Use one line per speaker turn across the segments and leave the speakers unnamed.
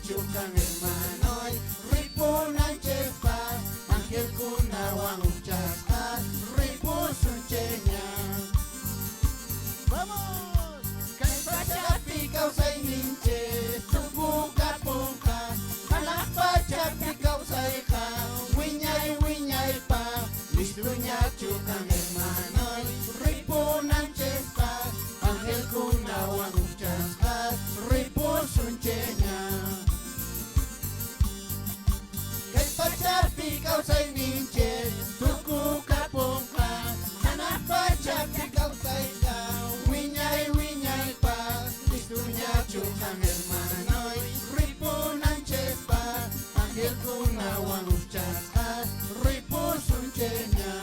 chukang hermanoy, ripunan chepa, Ángel kunawang uchaskas, ripusun chenya. Vamos! Kay pachapi kau say ninche, tubu kapungka, anak pachapi kau say ka, winyay pa, listunya chukang hermanoy, ripunan chepa, Ángel kunawang uchaskas, ripusun chenya. Kay pachapi kau say ninche, tuku kapungka, anak pachapi kau say ka, winyay pa, listunya chukang hermanoy, ripunan chepa, Ángel kunawang uchaskas, ripusun chenya.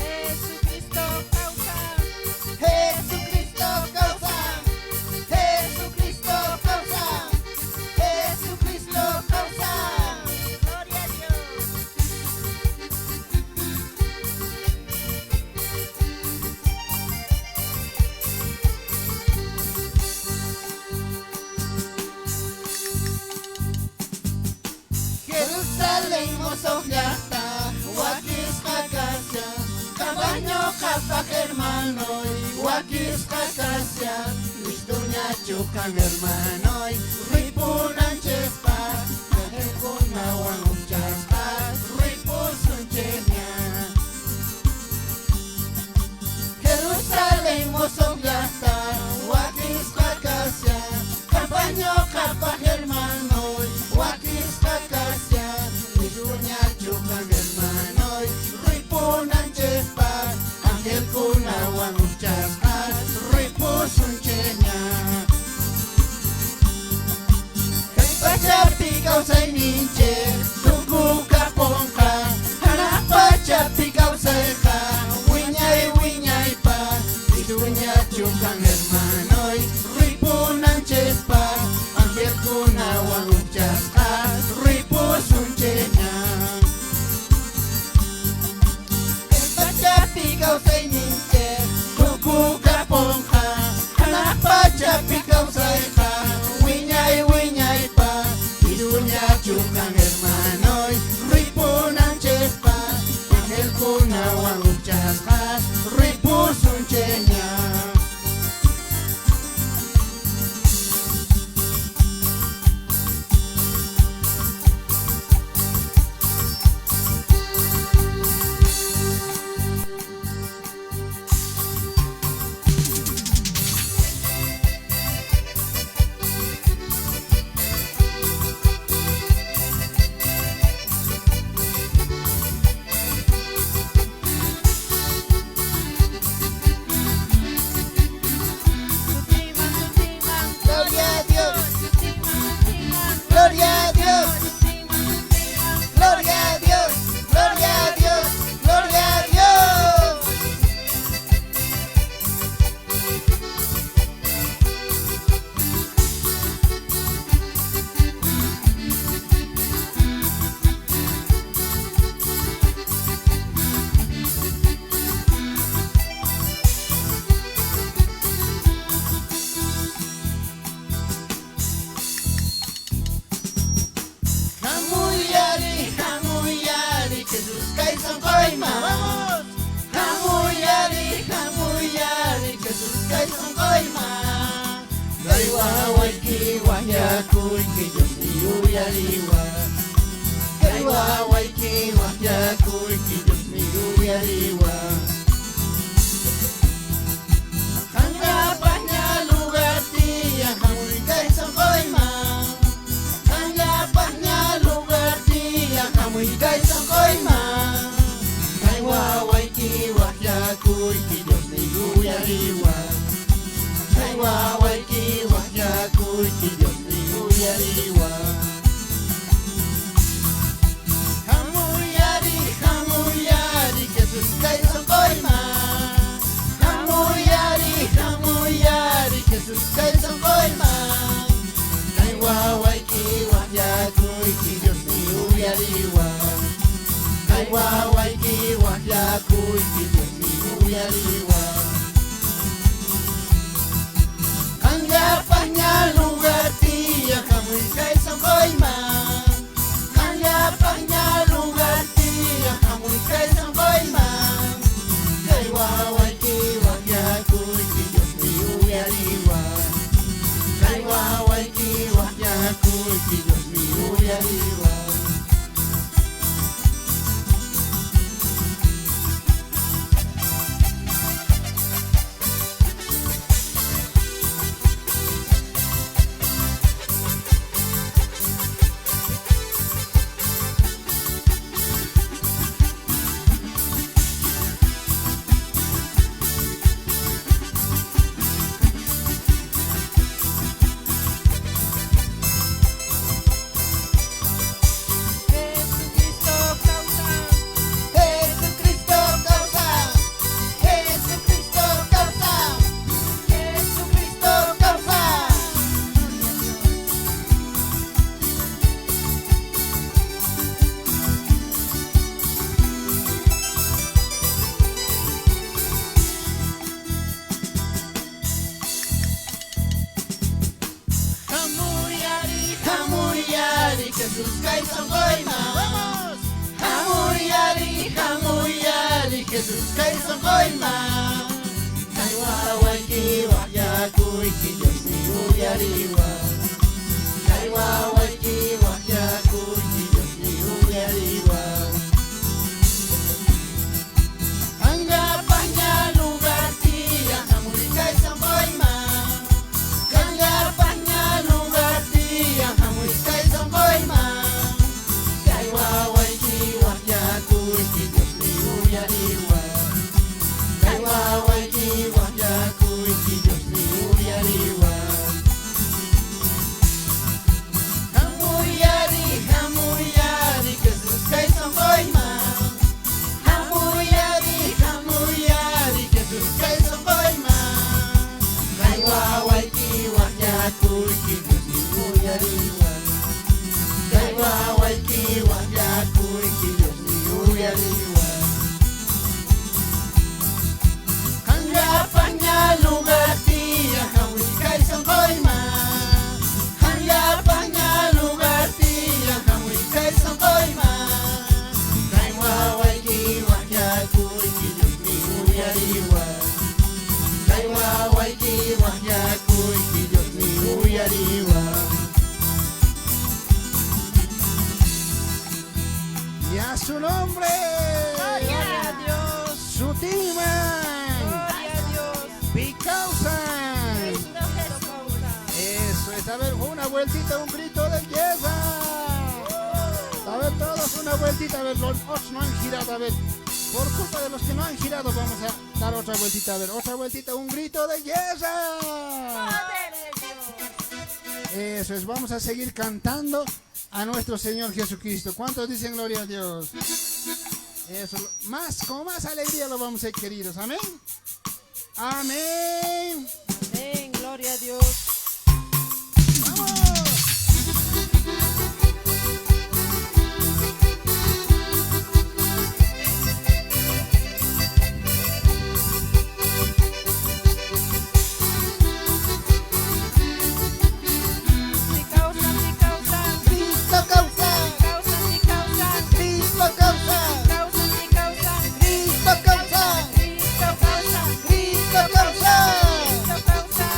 Jesucristo causa,
Jesucristo causa, Jesucristo causa, Jesucristo causa.
gloria a Dios.
Jerusalén mosogliata, wakis kakasya, kabanyo kapak hermanoy, wakis kakasya, listunya chukang hermanoy, ripunan chepa, Ángel kunawang uchaskas, ripusun chenya. Jerusalén mosogliata, wakis kakasya, kabanyo kapak hermanoy, wakis kakasya, listunya chukang hermanoy, ripunan chepa, Ángel kunawang uchaskas, ripusun chenya. Kay pachapi kau say ninche, tugu kapongka, anak pachapi kau say ka, winyay pa, listunya chukang hermanoy, ripunan chepa, Ángel kunawang uchaskas, ripusun chenya. Kay pachapi kau say ninche, tugu kapongka, anak pachapi kau say ka, winyay pa, listunya chukang hermanoy, ripunan chepa, Ángel kunawang uchaskas, ripusun chenya. Gloria a Dios, gloria a Dios, gloria a Dios, gloria a Dios, gloria a Dios. Hamuyari, Jesús kaisang koima. Vamos. Hamuyari, Jesús kaisang koima. Gaiwa waiki wahyakuy que Dios ni uyariwa. Gaiwa waiki wahyakuy que Dios ni uyariwa. Hanggapahnya lugar dia hamuy kaisang koima. Hanggapahnya lugar dia hamuy kaisang koima. Gaiwa waiki wahyakuy que Dios ni uyariwa. Gaiwa waiki wahyakuy que Dios ni uyariwa. uyariwan kay waway kiwah yakuy ti Dios mi uyariwan Kangyapahnya lugar tiya kamuy kay sangkoy man Kangyapahnya lugar tiya kamuy kay sangkoy man kay waway kiwah yakuy ti Dios mi uyariwan kay waway kiwah yakuy ti Dios mi uyariwan
Jesucristo causa.
Jesucristo causa Jesucristo causa Hamuyari Jesus kay sangkoy man Vamos Hamuyari Jesus kay sangkoy man kay waway kiwah yakuy ti Dios mi uyariwan kay waway kiwah yakuy ti Dios mi uyariwan Kangyapahnya lugar tiya kamuy kay sangkoy man Kangyapahnya lugar tiya kamuy kay sangkoy man kay waway kiwah yakuy ti Dios mi uyariwan kay waway kiwah yakuy ti Dios mi uyariwan Hamuyari Jesus kay sangkoy man Hamuyari Jesus kay sangkoy man kay waway kiwah yakuy ti Dios mi uyariwan kay waway kiwah yakuy ti Dios mi uyariwan Kangyapahnya lugar tiya kamuy kay sangkoy man Kangyapahnya lugar tiya kamuy kay sangkoy man kay waway kiwah yakuy ti Dios mi uyariwan kay waway kiwah yakuy ti Dios mi uyariwan
Y a su nombre,
Gloria a Dios.
su timan,
Gloria a Dios.
Picausan.
Cristo causa.
Eso es, a ver, una vueltita, un grito de guerra. A ver, todos una vueltita, a ver, los otros no han girado, a ver. Por culpa de los que no han girado, vamos a dar otra vueltita, a ver, otra vueltita, un grito de guerra.
Poder de Dios.
Eso es, vamos a seguir cantando a nuestro Señor Jesucristo. ¿Cuántos dicen gloria a Dios? Eso, más, con más alegría lo vamos a hacer, queridos. Amén. Amén.
Amén. Gloria a Dios.
¡Vamos!
Mi causa, mi causa.
Cristo causa
Causa, mi causa.
Cristo causa
Causa, mi causa.
Cristo causa
Cristo causa.
Cristo causa
Cristo causa.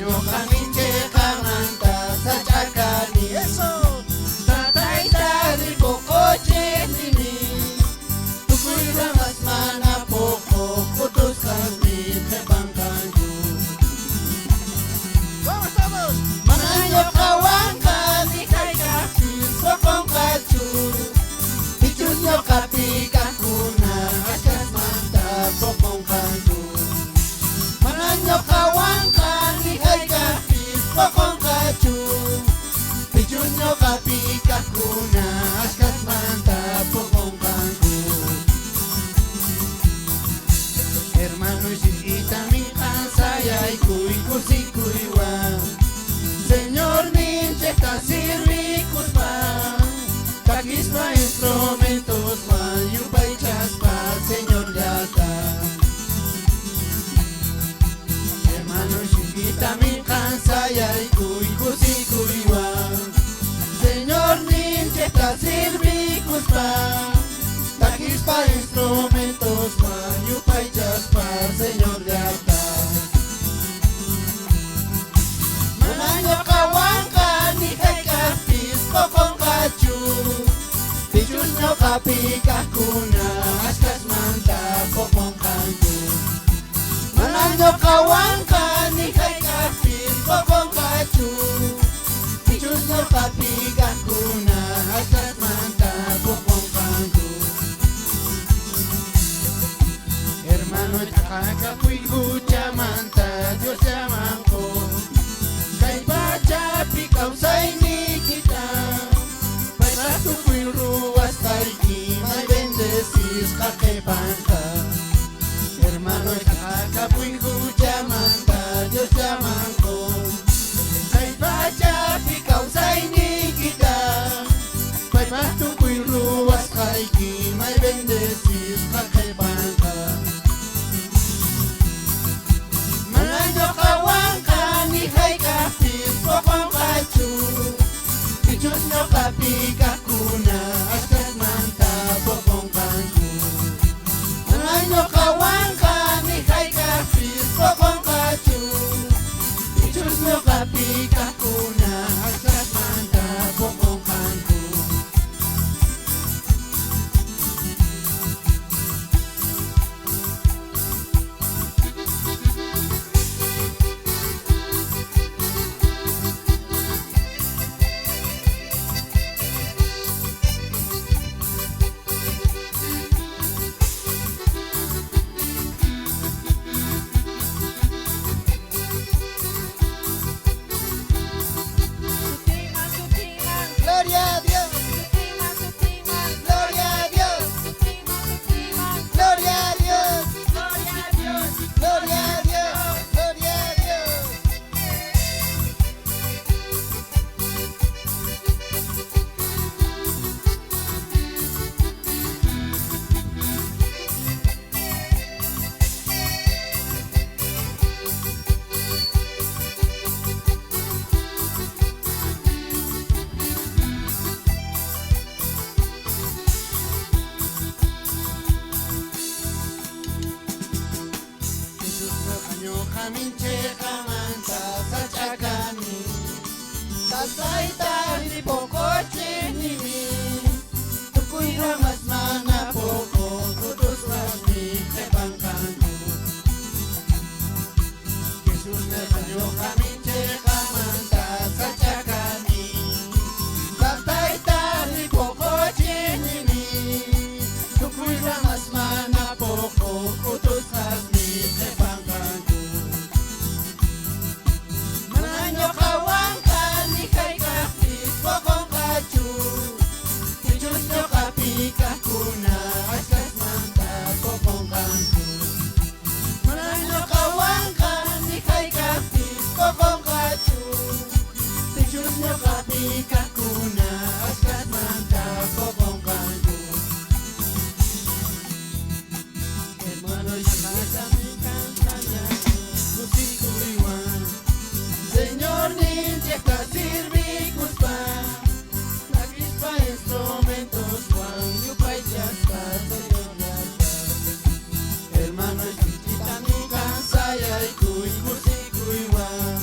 kanyo kami cekamanta sa cakani.
Eso.
Tatay tari pokoche nini. Tukuy ramas mana poko kutus kami tebang kanyo.
Vamos todos.
Mananyo kawang kami kay kapil pokong kacu. Pichunyo kapi kakuna askas manta pokong kanyo. Mananyo kawang kami kay kapil pokong kacu. Pichunyo kapi kakuna askas manta pokong kanyo. Hermano isita mi kansayay kuy kursi kuywa. Señor minche sirvi kuspa. Takis pa instrumentos man yupay chaspa Señor yata. Hermano isita mi kansayay kuy kursi kuywa. Señor minche sirvi kuspa. Takis pa instrumentos man yupay chaspa Señor yata. Mananyo kawang kani kay kapis pokong kacu. Pichunyo kapi kakuna askas manta pokong kanju. Mananyo kawang kani kay kapis pokong kacu. Pichunyo kapi kakuna askas manta pokong kanju. Hermano kakakapuy hucha manta Dios llamanko. Kay baca pikaw say ni kita. Para tu kuy ruas kay ki may bendesis kakepanta. Hermano kakakapuy hucha manta Dios llamanko. Kay baca pikaw say ni kita. Para tu kuy ruas kay ki may bendesis kakepanta. Mananyo kawang kani kay kapis pokong kacu. Pichunyo kapi kakuna askas manta pokong kanju. Mananyo kawang kani kay kapis pokong kacu. Pichunyo kapi kakuna askas manta pokong kanju.
Sutingan, sutingan,
Gloria a Dios.
sutingan, sutingan,
Gloria a Dios.
sutingan, sutingan.
Gloria a Dios.
Gloria a Dios.
Gloria a Dios. Gloria a Dios. Jesus no kanyo kamin cekamanta sa cakani. Tatay tari pokoche nini. Tukuy ramas mana poko kutus rasmi tebang kanju. Jesus no kanyo kamin cekamanta sa cakani. Tatay tari pokoche nini. Tukuy ramas mana poko kutus rasmi tebang kanju. Mananyo kawang kani kay kapis pokong kacu. Pichunyo kapi kakuna askas manta pokong kanju. Mananyo kawang kani kay kapis pokong kacu. Pichunyo kapi kakuna askas manta pokong kanju. Hermano isakasami kansanya kusikuriwan. Señor ninche sirvi kuspa. Takis pa instrumentos Juan yupay chaspa Señor yata. Hermano isakita mi kansayay kuy kursi kuywan.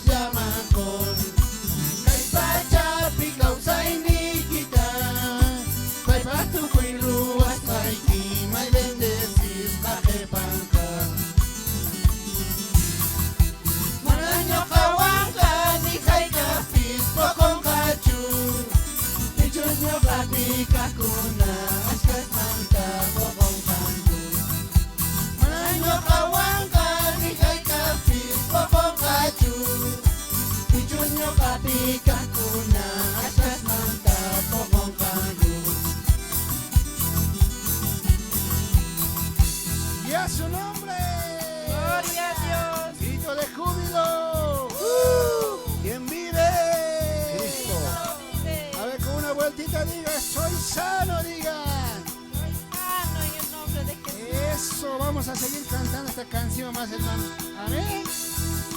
Dios llaman con kay pachapi kausay ni kita kay patukoy luwas kay kimay bendesis kakepangka mananyo kawangka ni kay kapis pokong kachu pichun nyo kapi kakuna askas mangka pokong kanku mananyo kawangka ni kay kapis pokong kachu pichun nyo kapi kakuna askas mangka pokong kanku.
Y a su nombre.
Gloria a Dios.
Grito de júbilo. ¿Quién vive?
Cristo.
Vive.
A ver, con una vueltita diga, soy sano, diga.
Soy sano en el nombre de Jesús.
Eso, vamos a seguir cantando esta canción más, hermanos. Amén.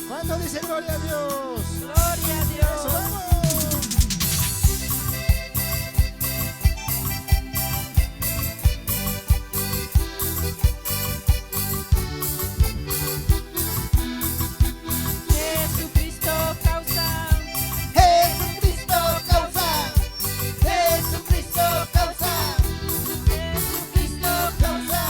¿Cuánto dice gloria a Dios?
Gloria a
Eso,
Dios.
vamos.
Jesucristo causa.
Jesucristo causa, Jesucristo causa, Jesucristo causa.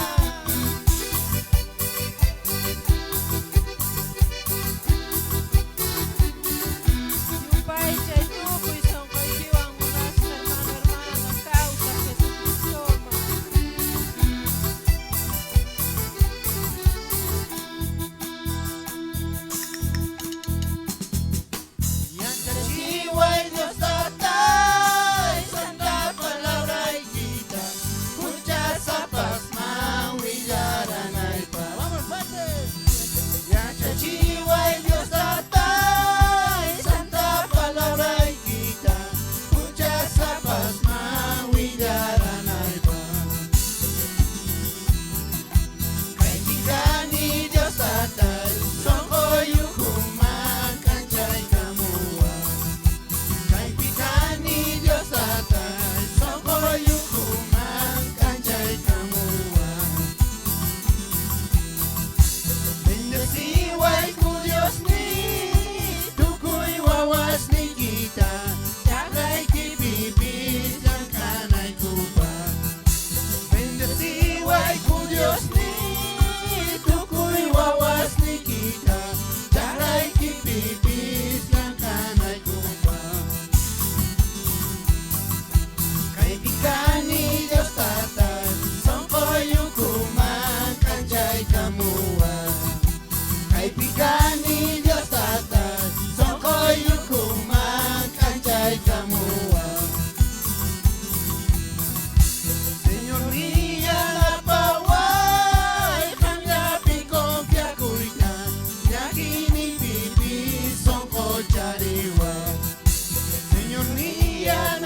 Un país es grupo y son cohesión. Unas hermano, causa Jesucristo.
Chihuay Dios tatay, santa palabra y quita, muchas zapas mahuillaran ay pa. Vamos fuerte. Chihuay Dios tatay, santa palabra y quita, muchas zapas mahuillaran ay pa. Kay tigani Dios tatay, son koyukuman kanchay kamua. Kay pitani Dios tatay, son koyukuman kanchay kamua. Bendeciway ku Dios ni, tukuy wawas ni kita, yakay kipipis yang kanay kupa. Bendeciway ku Dios ni, tukuy wawas ni kita, yakay kipipis yang kanay kupa. Kay pikani Dios tatay, songkoy ukuman kanchay kamua. Kay pikani Dios tatay, songkoy ukuman kanchay kamua. Señor niya napaway, hanyapi konfya kuita, yakini pipi songko chariwa. Señor niya